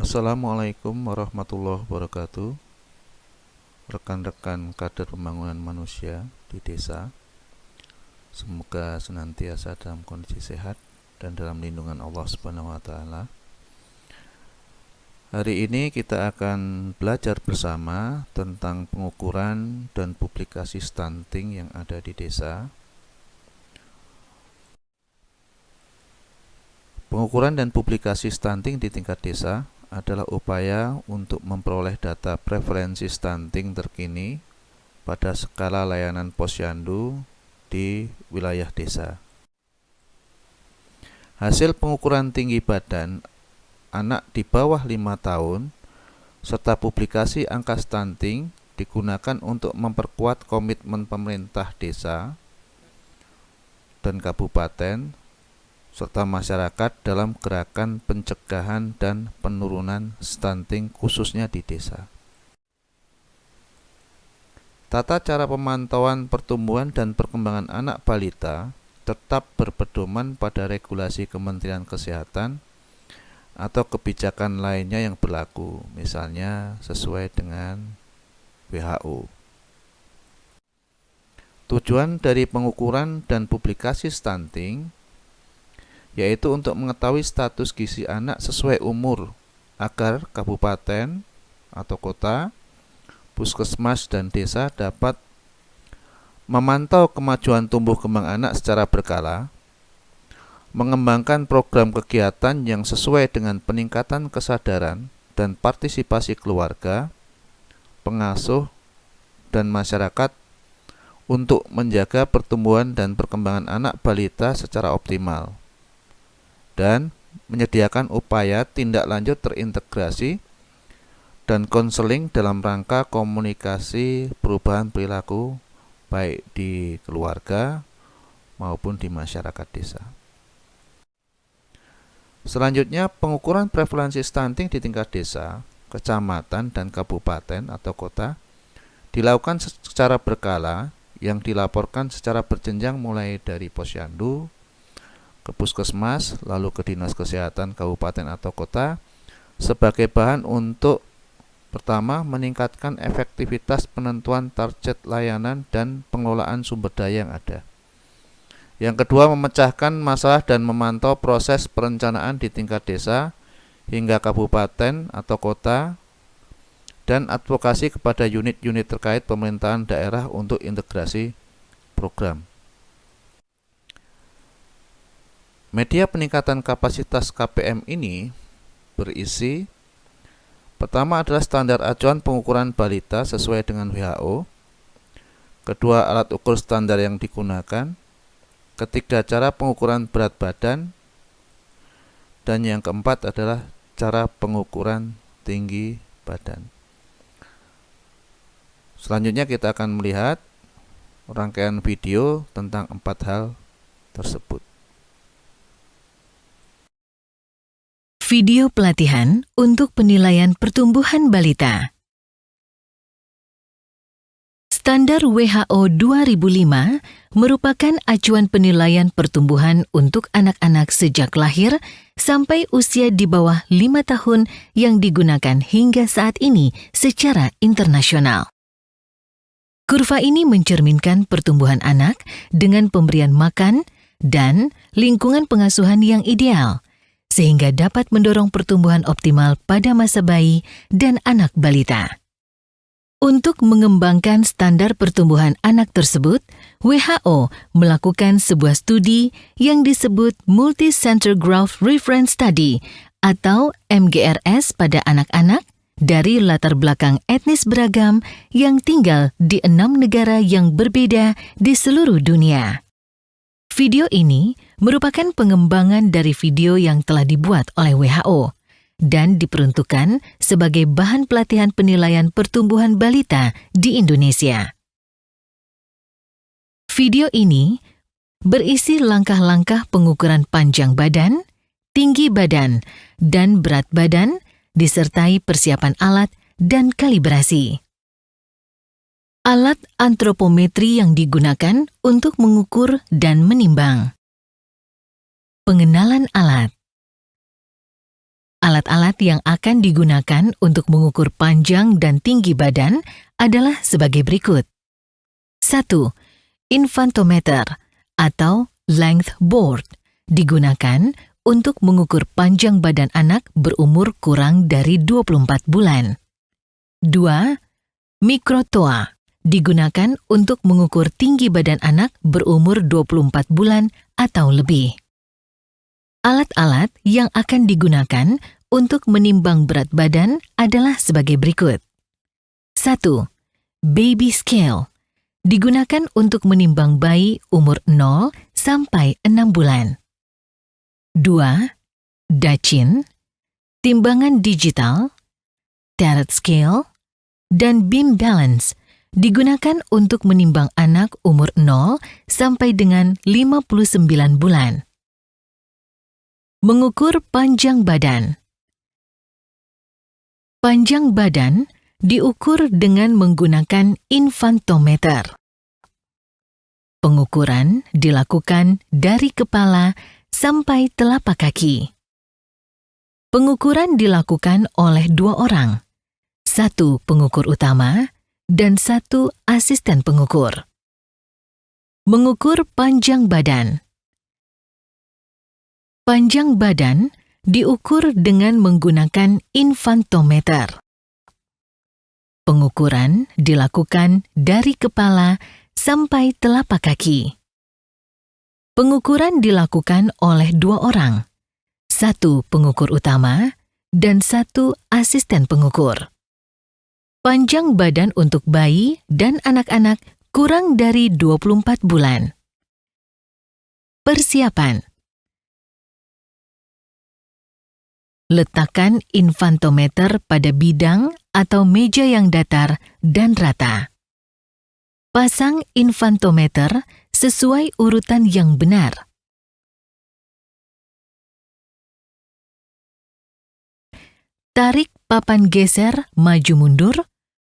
Assalamualaikum warahmatullahi wabarakatuh. Rekan-rekan kader pembangunan manusia di desa, semoga senantiasa dalam kondisi sehat dan dalam lindungan Allah Subhanahu wa taala. Hari ini kita akan belajar bersama tentang pengukuran dan publikasi stunting yang ada di desa. Pengukuran dan publikasi stunting di tingkat desa adalah upaya untuk memperoleh data prevalensi stunting terkini pada skala layanan posyandu di wilayah desa. Hasil pengukuran tinggi badan anak di bawah 5 tahun serta publikasi angka stunting digunakan untuk memperkuat komitmen pemerintah desa dan kabupaten serta masyarakat dalam gerakan pencegahan dan penurunan stunting khususnya di desa. Tata cara pemantauan pertumbuhan dan perkembangan anak balita tetap berpedoman pada regulasi Kementerian Kesehatan atau kebijakan lainnya yang berlaku, misalnya sesuai dengan WHO. Tujuan dari pengukuran dan publikasi stunting yaitu untuk mengetahui status gizi anak sesuai umur agar kabupaten atau kota, puskesmas dan desa dapat memantau kemajuan tumbuh kembang anak secara berkala, mengembangkan program kegiatan yang sesuai dengan peningkatan kesadaran dan partisipasi keluarga, pengasuh, dan masyarakat untuk menjaga pertumbuhan dan perkembangan anak balita secara optimal, dan menyediakan upaya tindak lanjut terintegrasi dan konseling dalam rangka komunikasi perubahan perilaku baik di keluarga maupun di masyarakat desa. Selanjutnya, pengukuran prevalensi stunting di tingkat desa, kecamatan, dan kabupaten atau kota dilakukan secara berkala yang dilaporkan secara berjenjang mulai dari posyandu ke puskesmas, lalu ke dinas kesehatan kabupaten atau kota sebagai bahan untuk pertama meningkatkan efektivitas penentuan target layanan dan pengelolaan sumber daya yang ada. Yang kedua, memecahkan masalah dan memantau proses perencanaan di tingkat desa hingga kabupaten atau kota dan advokasi kepada unit-unit terkait pemerintahan daerah untuk integrasi program. Media peningkatan kapasitas KPM ini berisi: pertama adalah standar acuan pengukuran balita sesuai dengan WHO, kedua alat ukur standar yang digunakan, ketiga cara pengukuran berat badan, dan yang keempat adalah cara pengukuran tinggi badan. Selanjutnya kita akan melihat rangkaian video tentang 4 hal tersebut. Video pelatihan untuk penilaian pertumbuhan balita. Standar WHO 2005 merupakan acuan penilaian pertumbuhan untuk anak-anak sejak lahir sampai usia di bawah 5 tahun yang digunakan hingga saat ini secara internasional. Kurva ini mencerminkan pertumbuhan anak dengan pemberian makan dan lingkungan pengasuhan yang ideal, sehingga dapat mendorong pertumbuhan optimal pada masa bayi dan anak balita. Untuk mengembangkan standar pertumbuhan anak tersebut, WHO melakukan sebuah studi yang disebut Multi-Center Growth Reference Study atau MGRS pada anak-anak dari latar belakang etnis beragam yang tinggal di 6 negara yang berbeda di seluruh dunia. Video ini merupakan pengembangan dari video yang telah dibuat oleh WHO dan diperuntukkan sebagai bahan pelatihan penilaian pertumbuhan balita di Indonesia. Video ini berisi langkah-langkah pengukuran panjang badan, tinggi badan, dan berat badan, disertai persiapan alat dan kalibrasi. Alat antropometri yang digunakan untuk mengukur dan menimbang. Pengenalan alat. Alat-alat yang akan digunakan untuk mengukur panjang dan tinggi badan adalah sebagai berikut. 1. Infantometer atau length board digunakan untuk mengukur panjang badan anak berumur kurang dari 24 bulan. 2. Mikrotoa digunakan untuk mengukur tinggi badan anak berumur 24 bulan atau lebih. Alat-alat yang akan digunakan untuk menimbang berat badan adalah sebagai berikut. 1. Baby scale digunakan untuk menimbang bayi umur 0 sampai 6 bulan. 2. Dachin, timbangan digital, Tarot scale, dan beam balance digunakan untuk menimbang anak umur 0 sampai dengan 59 bulan. Mengukur panjang badan. Panjang badan diukur dengan menggunakan infantometer. Pengukuran dilakukan dari kepala sampai telapak kaki. Pengukuran dilakukan oleh 2 orang, 1 pengukur utama dan 1 asisten pengukur. Mengukur panjang badan. Panjang badan diukur dengan menggunakan infantometer. Pengukuran dilakukan dari kepala sampai telapak kaki. Pengukuran dilakukan oleh 2 orang, 1 pengukur utama dan 1 asisten pengukur. Panjang badan untuk bayi dan anak-anak kurang dari 24 bulan. Persiapan. Letakkan infantometer pada bidang atau meja yang datar dan rata. Pasang infantometer sesuai urutan yang benar. Tarik papan geser maju mundur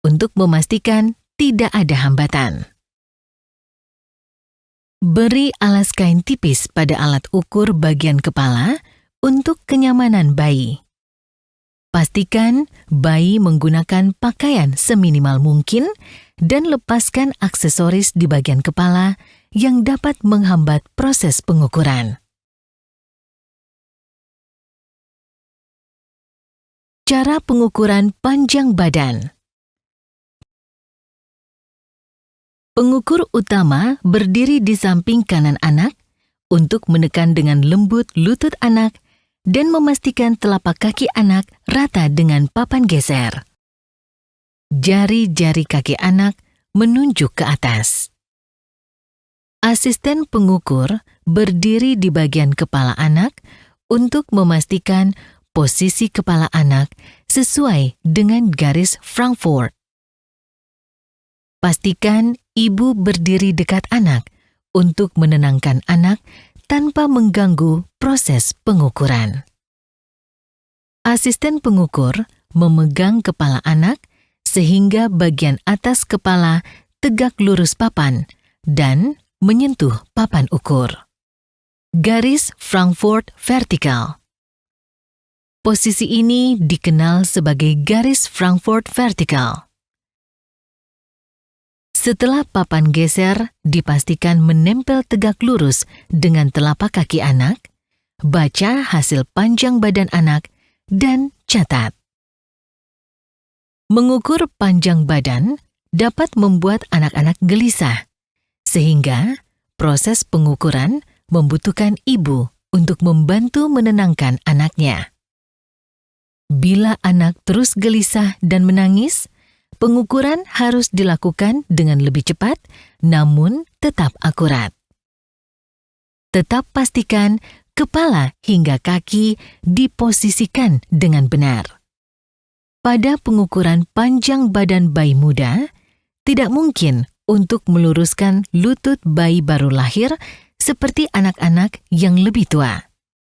untuk memastikan tidak ada hambatan. Beri alas kain tipis pada alat ukur bagian kepala untuk kenyamanan bayi. Pastikan bayi menggunakan pakaian seminimal mungkin dan lepaskan aksesoris di bagian kepala yang dapat menghambat proses pengukuran. Cara pengukuran panjang badan. Pengukur utama berdiri di samping kanan anak untuk menekan dengan lembut lutut anak dan memastikan telapak kaki anak rata dengan papan geser. Jari-jari kaki anak menunjuk ke atas. Asisten pengukur berdiri di bagian kepala anak untuk memastikan posisi kepala anak sesuai dengan garis Frankfurt. Pastikan ibu berdiri dekat anak untuk menenangkan anak tanpa mengganggu proses pengukuran. Asisten pengukur memegang kepala anak sehingga bagian atas kepala tegak lurus papan dan menyentuh papan ukur. Garis Frankfurt vertikal. Posisi ini dikenal sebagai garis Frankfurt vertikal. Setelah papan geser dipastikan menempel tegak lurus dengan telapak kaki anak, baca hasil panjang badan anak dan catat. Mengukur panjang badan dapat membuat anak-anak gelisah, sehingga proses pengukuran membutuhkan ibu untuk membantu menenangkan anaknya. Bila anak terus gelisah dan menangis, pengukuran harus dilakukan dengan lebih cepat, namun tetap akurat. Tetap pastikan kepala hingga kaki diposisikan dengan benar. Pada pengukuran panjang badan bayi muda, tidak mungkin untuk meluruskan lutut bayi baru lahir seperti anak-anak yang lebih tua.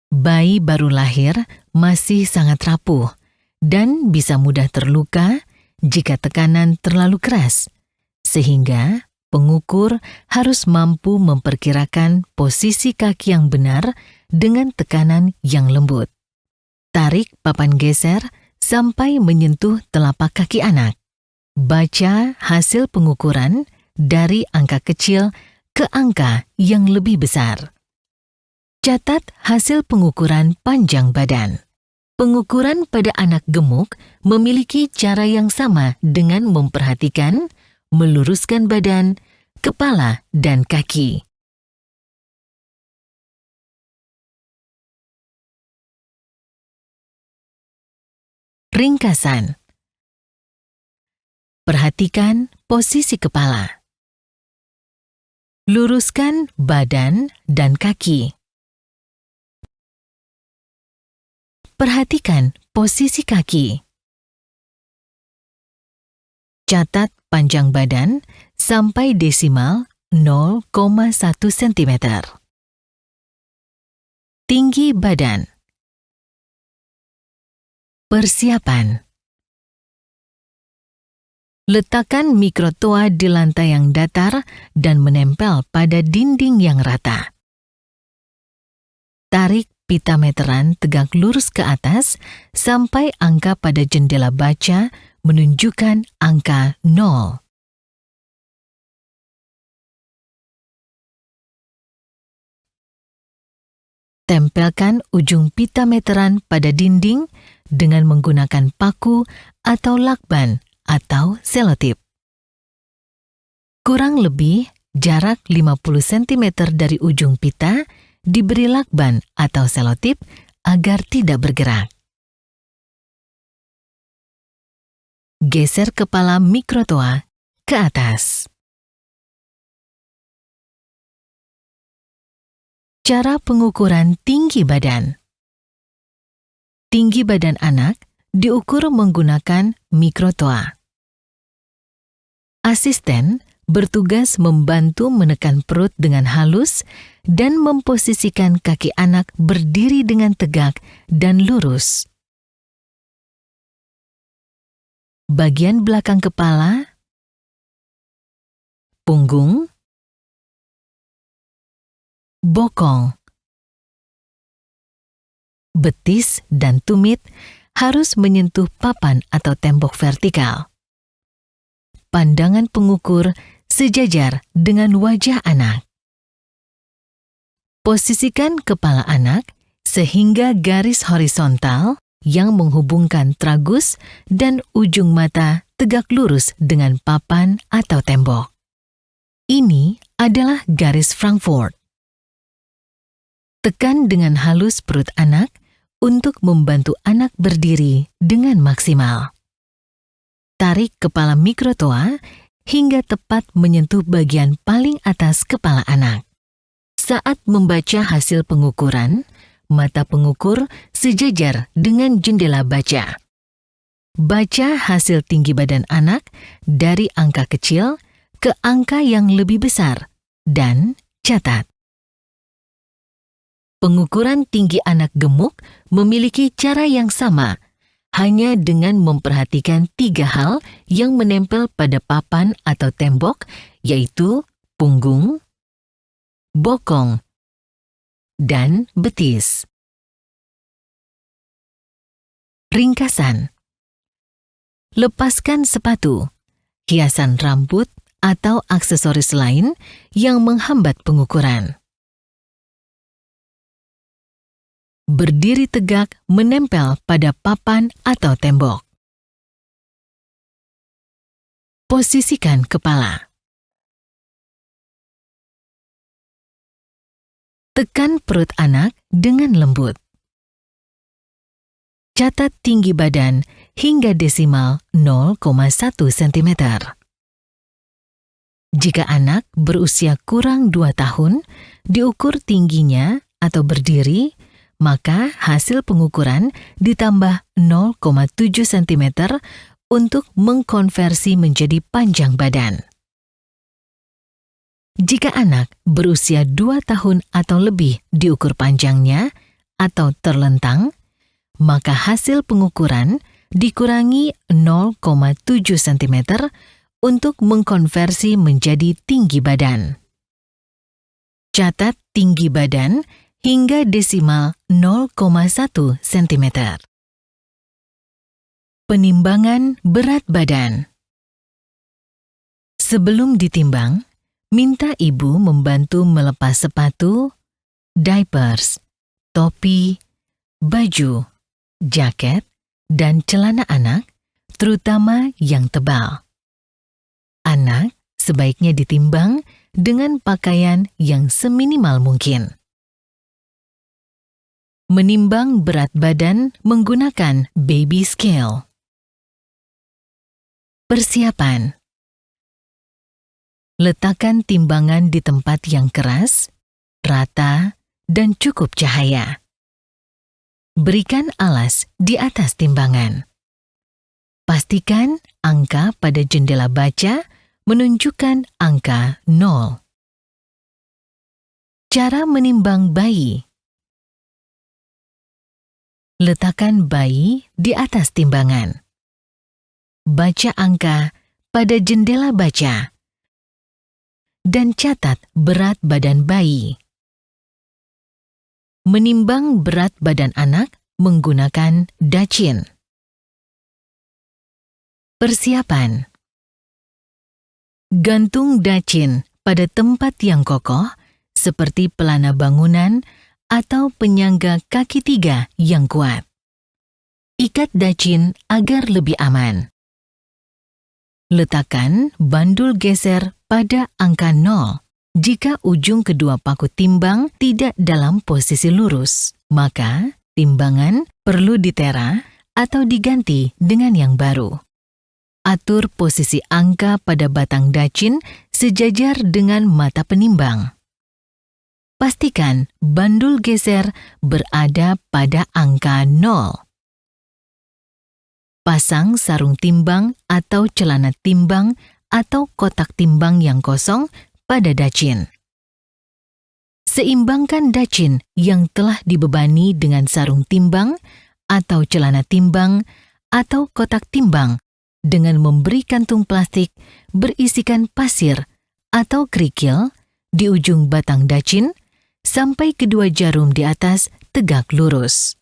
Bayi baru lahir masih sangat rapuh dan bisa mudah terluka jika tekanan terlalu keras, sehingga pengukur harus mampu memperkirakan posisi kaki yang benar dengan tekanan yang lembut. Tarik papan geser sampai menyentuh telapak kaki anak. Baca hasil pengukuran dari angka kecil ke angka yang lebih besar. Catat hasil pengukuran panjang badan. Pengukuran pada anak gemuk memiliki cara yang sama dengan memperhatikan, meluruskan badan, kepala, dan kaki. Ringkasan. Perhatikan posisi kepala. Luruskan badan dan kaki. Perhatikan posisi kaki. Catat panjang badan sampai desimal 0,1 cm. Tinggi badan. Persiapan. Letakkan mikrotoa di lantai yang datar dan menempel pada dinding yang rata. Tarik pita meteran tegak lurus ke atas sampai angka pada jendela baca menunjukkan angka 0. Tempelkan ujung pita meteran pada dinding dengan menggunakan paku atau lakban atau selotip. Kurang lebih jarak 50 cm dari ujung pita diberi lakban atau selotip agar tidak bergerak. Geser kepala mikrotoa ke atas. Cara pengukuran tinggi badan. Tinggi badan anak diukur menggunakan mikrotoa. Asisten bertugas membantu menekan perut dengan halus dan memposisikan kaki anak berdiri dengan tegak dan lurus. Bagian belakang kepala, punggung, bokong, betis dan tumit harus menyentuh papan atau tembok vertikal. Pandangan pengukur sejajar dengan wajah anak. Posisikan kepala anak sehingga garis horizontal yang menghubungkan tragus dan ujung mata tegak lurus dengan papan atau tembok. Ini adalah garis Frankfurt. Tekan dengan halus perut anak untuk membantu anak berdiri dengan maksimal. Tarik kepala mikrotoa hingga tepat menyentuh bagian paling atas kepala anak. Saat membaca hasil pengukuran, mata pengukur sejajar dengan jendela baca. Baca hasil tinggi badan anak dari angka kecil ke angka yang lebih besar dan catat. Pengukuran tinggi anak gemuk memiliki cara yang sama, hanya dengan memperhatikan 3 hal yang menempel pada papan atau tembok, yaitu punggung, bokong, dan betis. Ringkasan. Lepaskan sepatu, hiasan rambut, atau aksesoris lain yang menghambat pengukuran. Berdiri tegak menempel pada papan atau tembok. Posisikan kepala. Tekan perut anak dengan lembut. Catat tinggi badan hingga desimal 0,1 cm. Jika anak berusia kurang 2 tahun, diukur tingginya atau berdiri, maka hasil pengukuran ditambah 0,7 cm untuk mengkonversi menjadi panjang badan. Jika anak berusia 2 tahun atau lebih diukur panjangnya atau terlentang, maka hasil pengukuran dikurangi 0,7 cm untuk mengkonversi menjadi tinggi badan. Catat tinggi badan hingga desimal 0,1 cm. Penimbangan berat badan. Sebelum ditimbang, minta ibu membantu melepas sepatu, diapers, topi, baju, jaket, dan celana anak, terutama yang tebal. Anak sebaiknya ditimbang dengan pakaian yang seminimal mungkin. Menimbang berat badan menggunakan baby scale. Persiapan. Letakkan timbangan di tempat yang keras, rata, dan cukup cahaya. Berikan alas di atas timbangan. Pastikan angka pada jendela baca menunjukkan angka 0. Cara menimbang bayi. Letakkan bayi di atas timbangan. Baca angka pada jendela baca dan catat berat badan bayi. Menimbang berat badan anak menggunakan dacin. Persiapan. Gantung dacin pada tempat yang kokoh seperti pelana bangunan atau penyangga kaki 3 yang kuat. Ikat dacin agar lebih aman. Letakkan bandul geser pada angka 0. Jika ujung kedua paku timbang tidak dalam posisi lurus, maka timbangan perlu ditera atau diganti dengan yang baru. Atur posisi angka pada batang dacin sejajar dengan mata penimbang. Pastikan bandul geser berada pada angka 0. Pasang sarung timbang atau celana timbang atau kotak timbang yang kosong pada dacin. Seimbangkan dacin yang telah dibebani dengan sarung timbang atau celana timbang atau kotak timbang dengan memberi kantung plastik berisikan pasir atau kerikil di ujung batang dacin sampai kedua jarum di atas tegak lurus.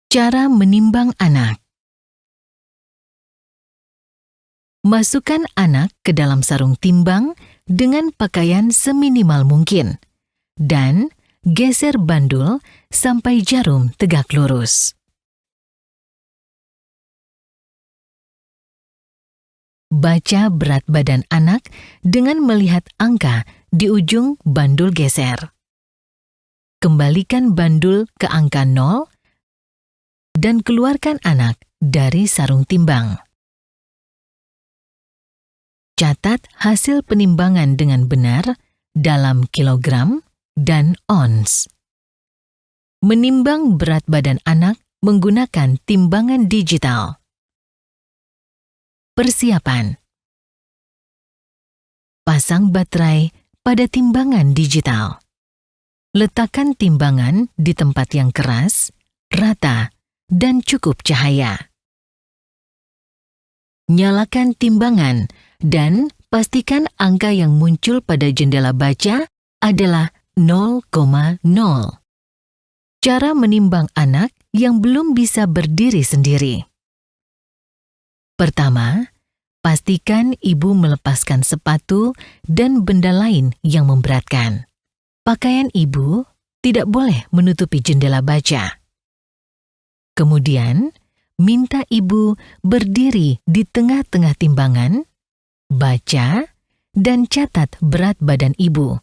Cara menimbang anak. Masukkan anak ke dalam sarung timbang dengan pakaian seminimal mungkin dan geser bandul sampai jarum tegak lurus. Baca berat badan anak dengan melihat angka di ujung bandul geser. Kembalikan bandul ke angka 0 dan keluarkan anak dari sarung timbang. Catat hasil penimbangan dengan benar dalam kilogram dan ons. Menimbang berat badan anak menggunakan timbangan digital. Persiapan. Pasang baterai pada timbangan digital. Letakkan timbangan di tempat yang keras, rata, dan cukup cahaya. Nyalakan timbangan dan pastikan angka yang muncul pada jendela baca adalah 0,0. Cara menimbang anak yang belum bisa berdiri sendiri. Pertama, pastikan ibu melepaskan sepatu dan benda lain yang memberatkan. Pakaian ibu tidak boleh menutupi jendela baca. Kemudian, minta ibu berdiri di tengah-tengah timbangan, baca, dan catat berat badan ibu.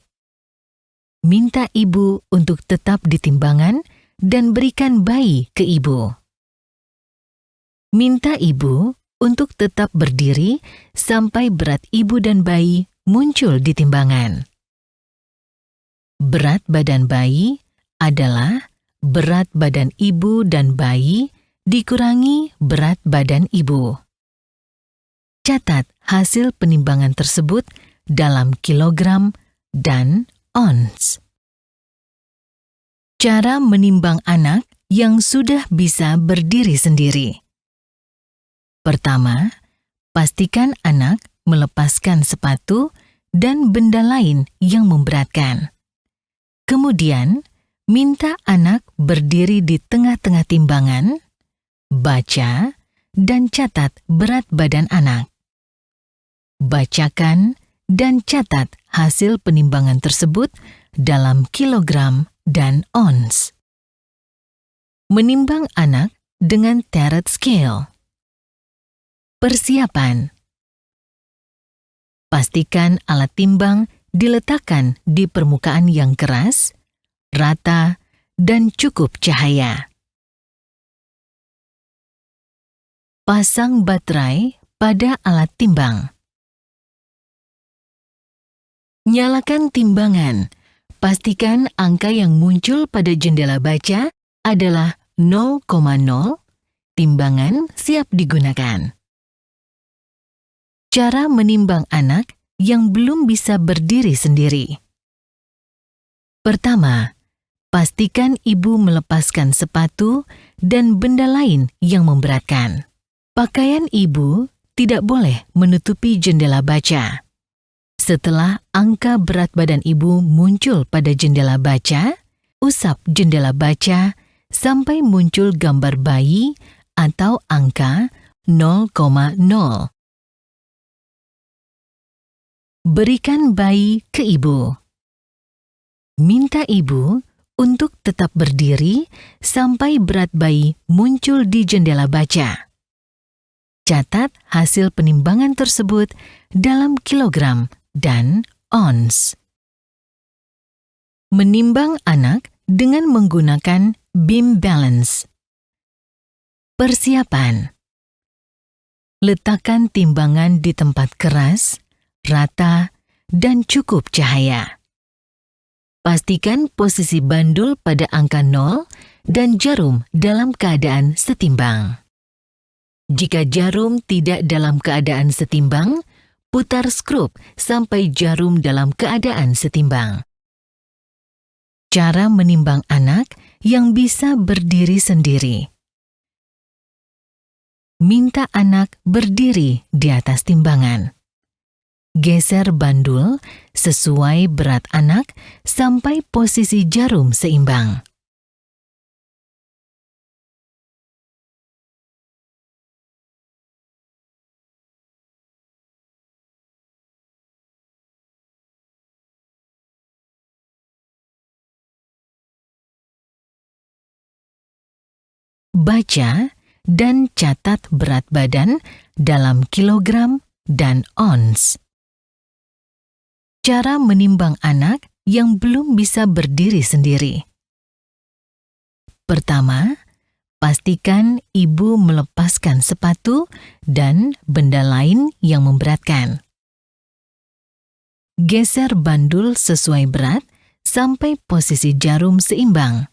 Minta ibu untuk tetap di timbangan dan berikan bayi ke ibu. Minta ibu untuk tetap berdiri sampai berat ibu dan bayi muncul di timbangan. Berat badan bayi adalah berat badan ibu dan bayi dikurangi berat badan ibu. Catat hasil penimbangan tersebut dalam kilogram dan ons. Cara menimbang anak yang sudah bisa berdiri sendiri. Pertama, pastikan anak melepaskan sepatu dan benda lain yang memberatkan. Kemudian, minta anak berdiri di tengah-tengah timbangan, baca, dan catat berat badan anak. Bacakan dan catat hasil penimbangan tersebut dalam kilogram dan ons. Menimbang anak dengan Tarot Scale. Persiapan. Pastikan alat timbang diletakkan di permukaan yang keras, rata, dan cukup cahaya. Pasang baterai pada alat timbang. Nyalakan timbangan. Pastikan angka yang muncul pada jendela baca adalah 0,0. Timbangan siap digunakan. Cara menimbang anak yang belum bisa berdiri sendiri. Pertama, pastikan ibu melepaskan sepatu dan benda lain yang memberatkan. Pakaian ibu tidak boleh menutupi jendela baca. Setelah angka berat badan ibu muncul pada jendela baca, usap jendela baca sampai muncul gambar bayi atau angka 0,0. Berikan bayi ke ibu. Minta ibu untuk tetap berdiri sampai berat bayi muncul di jendela baca. Catat hasil penimbangan tersebut dalam kilogram dan ons. Menimbang anak dengan menggunakan beam balance. Persiapan. Letakkan timbangan di tempat keras, rata, dan cukup cahaya. Pastikan posisi bandul pada angka 0 dan jarum dalam keadaan setimbang. Jika jarum tidak dalam keadaan setimbang, putar skrup sampai jarum dalam keadaan setimbang. Cara menimbang anak yang bisa berdiri sendiri. Minta anak berdiri di atas timbangan. Geser bandul sesuai berat anak sampai posisi jarum seimbang. Baca dan catat berat badan dalam kilogram dan ons. Cara menimbang anak yang belum bisa berdiri sendiri. Pertama, pastikan ibu melepaskan sepatu dan benda lain yang memberatkan. Geser bandul sesuai berat sampai posisi jarum seimbang.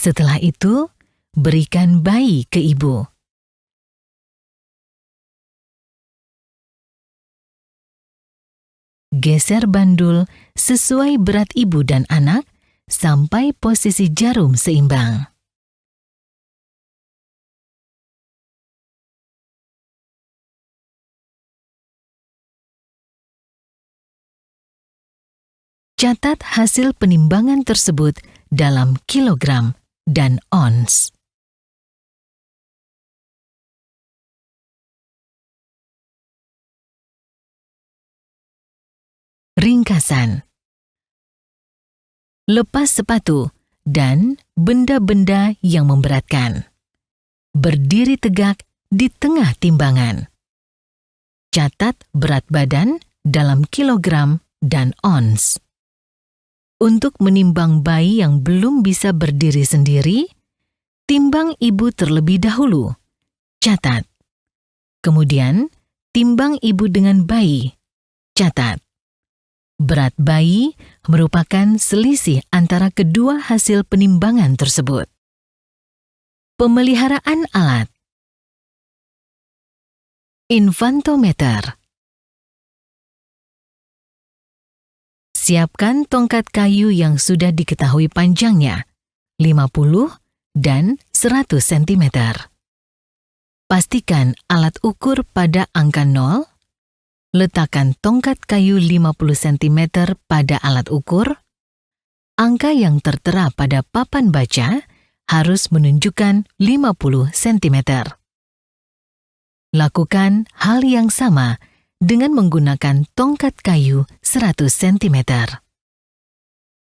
Setelah itu, berikan bayi ke ibu. Geser bandul sesuai berat ibu dan anak sampai posisi jarum seimbang. Catat hasil penimbangan tersebut dalam kilogram dan ons. Ringkasan. Lepas sepatu dan benda-benda yang memberatkan. Berdiri tegak di tengah timbangan. Catat berat badan dalam kilogram dan ons. Untuk menimbang bayi yang belum bisa berdiri sendiri, timbang ibu terlebih dahulu. Catat. Kemudian, timbang ibu dengan bayi. Catat. Berat bayi merupakan selisih antara kedua hasil penimbangan tersebut. Pemeliharaan alat. Infantometer. Siapkan tongkat kayu yang sudah diketahui panjangnya 50 dan 100 cm. Pastikan alat ukur pada angka 0. Letakkan tongkat kayu 50 cm pada alat ukur. Angka yang tertera pada papan baca harus menunjukkan 50 cm. Lakukan hal yang sama dengan menggunakan tongkat kayu 100 cm.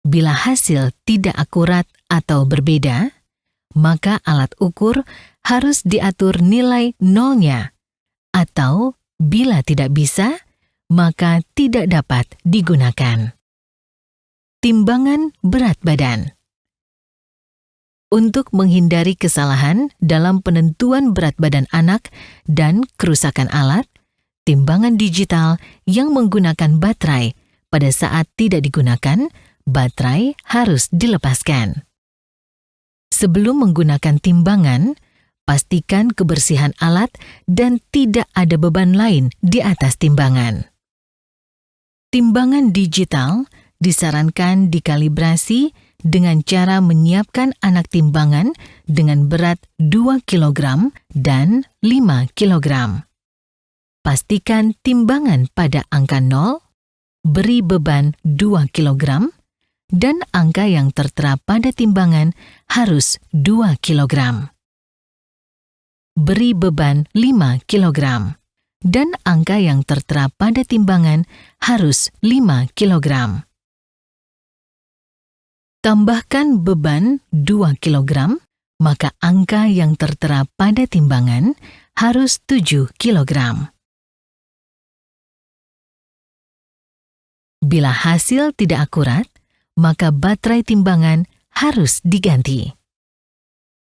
Bila hasil tidak akurat atau berbeda, maka alat ukur harus diatur nilai nolnya, atau bila tidak bisa, maka tidak dapat digunakan. Timbangan berat badan. Untuk menghindari kesalahan dalam penentuan berat badan anak dan kerusakan alat, timbangan digital yang menggunakan baterai pada saat tidak digunakan, baterai harus dilepaskan. Sebelum menggunakan timbangan, pastikan kebersihan alat dan tidak ada beban lain di atas timbangan. Timbangan digital disarankan dikalibrasi dengan cara menyiapkan anak timbangan dengan berat 2 kg dan 5 kg. Pastikan timbangan pada angka 0, beri beban 2 kg, dan angka yang tertera pada timbangan harus 2 kg. Beri beban 5 kg, dan angka yang tertera pada timbangan harus 5 kg. Tambahkan beban 2 kg, maka angka yang tertera pada timbangan harus 7 kg. Bila hasil tidak akurat, maka baterai timbangan harus diganti.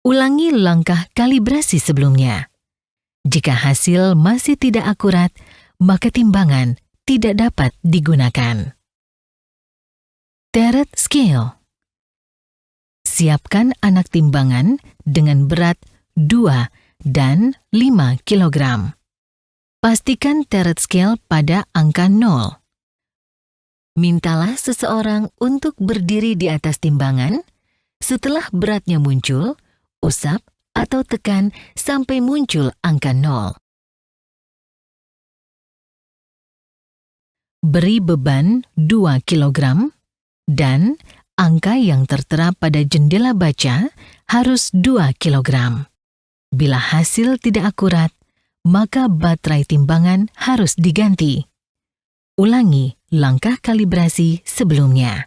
Ulangi langkah kalibrasi sebelumnya. Jika hasil masih tidak akurat, maka timbangan tidak dapat digunakan. Teret scale. Siapkan anak timbangan dengan berat 2 dan 5 kg. Pastikan teret scale pada angka 0. Mintalah seseorang untuk berdiri di atas timbangan. Setelah beratnya muncul, usap atau tekan sampai muncul angka 0. Beri beban 2 kg dan angka yang tertera pada jendela baca harus 2 kg. Bila hasil tidak akurat, maka baterai timbangan harus diganti. Ulangi langkah kalibrasi sebelumnya.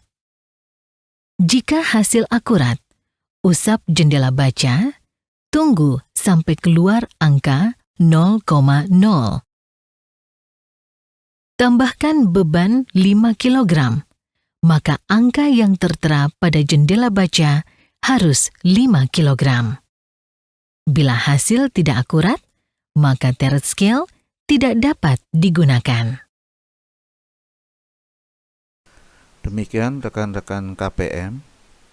Jika hasil akurat, usap jendela baca, tunggu sampai keluar angka 0,0. Tambahkan beban 5 kg. Maka angka yang tertera pada jendela baca harus 5 kg. Bila hasil tidak akurat, maka teret scale tidak dapat digunakan. Demikian rekan-rekan KPM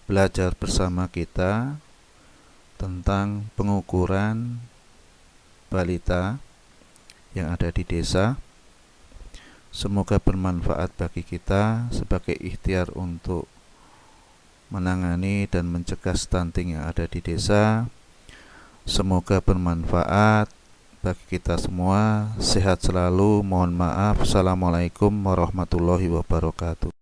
belajar bersama kita tentang pengukuran balita yang ada di desa. Semoga bermanfaat bagi kita sebagai ikhtiar untuk menangani dan mencegah stunting yang ada di desa. Semoga bermanfaat bagi kita semua. Sehat selalu. Mohon maaf. Assalamualaikum warahmatullahi wabarakatuh.